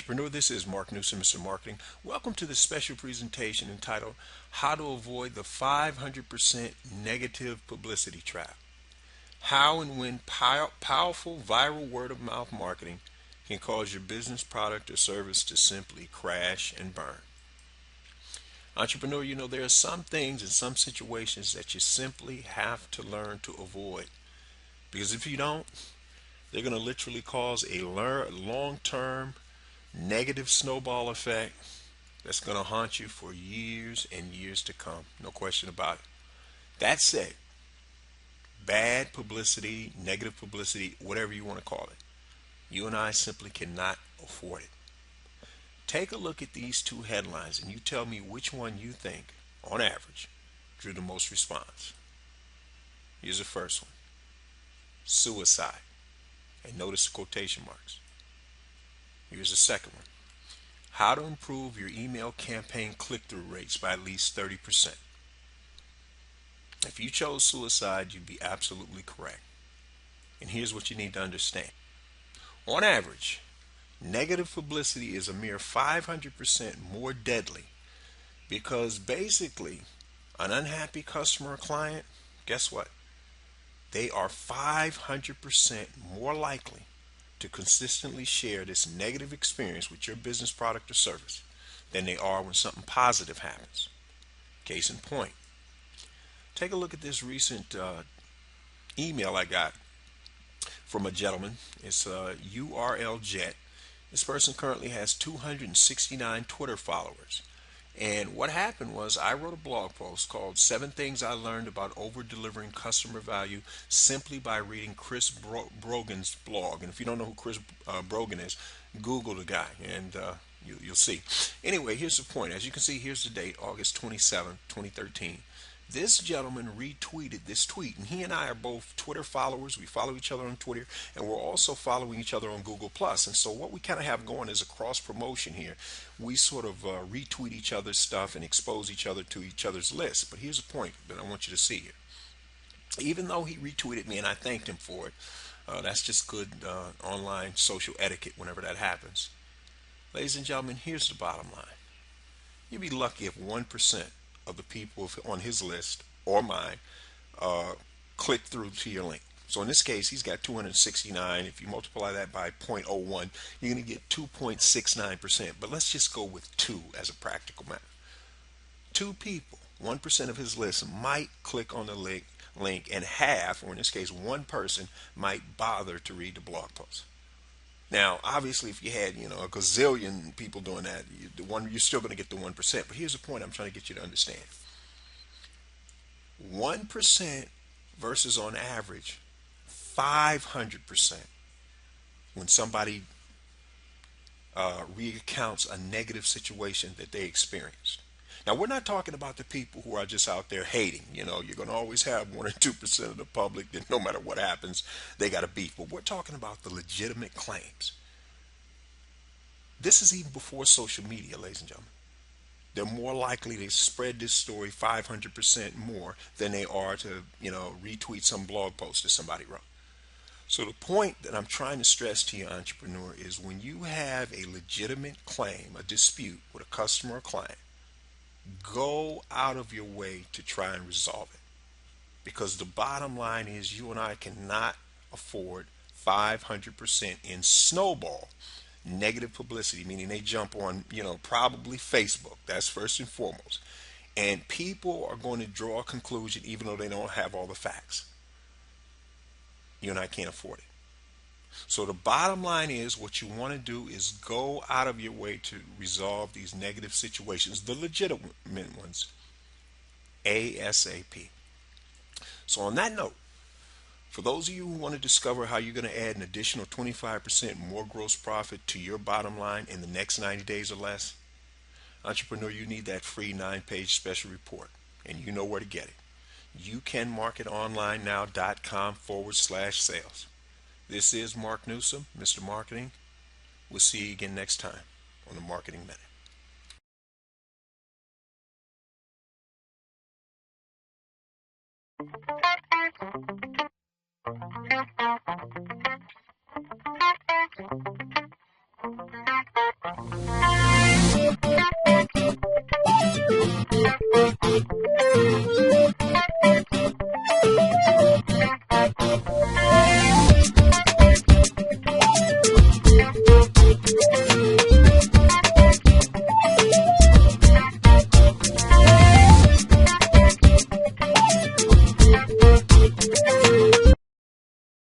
Entrepreneur, this is Mark Newsom, Mr. Marketing. Welcome to this special presentation entitled How to Avoid the 500% Negative Publicity Trap. How and when powerful viral word of mouth marketing can cause your business, product, or service to simply crash and burn. Entrepreneur, there are some things and some situations that you simply have to learn to avoid. Because if you don't, they're going to literally cause a long-term negative snowball effect that's going to haunt you for years and years to come. No question about it. That said, bad publicity, negative publicity, whatever you want to call it, you and I simply cannot afford it. Take a look at these two headlines and you tell me which one you think, on average, drew the most response. Here's the first one. Suicide. And notice the quotation marks. Here's the second one. How to improve your email campaign click-through rates by at least 30%. If you chose suicide, you'd be absolutely correct. And here's what you need to understand. On average, negative publicity is a mere 500% more deadly because basically an unhappy customer or client, guess what? They are 500% more likely to consistently share this negative experience with your business, product, or service than they are when something positive happens. Case in point, take a look at this recent email I got from a gentleman. It's URL Jet. This person currently has 269 Twitter followers. And what happened was I wrote a blog post called 7 Things I Learned About Over-Delivering Customer Value simply by reading Chris Brogan's blog. And if you don't know who Chris Brogan is, Google the guy and you'll see. Anyway, here's the point. As you can see, here's the date, August 27, 2013. This gentleman retweeted this tweet, and he and I are both Twitter followers. We follow each other on Twitter, and we're also following each other on Google+. And so what we kind of have going is a cross promotion here. We sort of retweet each other's stuff and expose each other to each other's lists. But here's the point that I want you to see here. Even though he retweeted me and I thanked him for it, that's just good online social etiquette whenever that happens. Ladies and gentlemen, here's the bottom line. You'd be lucky if 1% of the people on his list or mine click through to your link. So in this case, he's got 269. If you multiply that by 0.01, you're going to get 2.69%. But let's just go with 2 as a practical matter. 2 people, 1% of his list might click on the link, and half, or in this case, 1 person might bother to read the blog post. Now, obviously, if you had, a gazillion people doing that, you're still going to get the 1%. But here's the point I'm trying to get you to understand. 1% versus on average 500% when somebody recounts a negative situation that they experienced. Now, we're not talking about the people who are just out there hating. You're going to always have 1 or 2% of the public that no matter what happens, they got a beef. But we're talking about the legitimate claims. This is even before social media, ladies and gentlemen. They're more likely to spread this story 500% more than they are to, retweet some blog post that somebody wrote. So the point that I'm trying to stress to you, entrepreneur, is when you have a legitimate claim, a dispute with a customer or client, go out of your way to try and resolve it. Because the bottom line is you and I cannot afford 500% in snowball negative publicity, meaning they jump on, probably Facebook. That's first and foremost. And people are going to draw a conclusion even though they don't have all the facts. You and I can't afford it. So the bottom line is what you want to do is go out of your way to resolve these negative situations, the legitimate ones, ASAP. So on that note, for those of you who want to discover how you're going to add an additional 25% more gross profit to your bottom line in the next 90 days or less, entrepreneur, you need that free 9-page special report, and you know where to get it. youcanmarketonlinenow.com/sales. This is Mark Newsom, Mr. Marketing. We'll see you again next time on the Marketing Minute.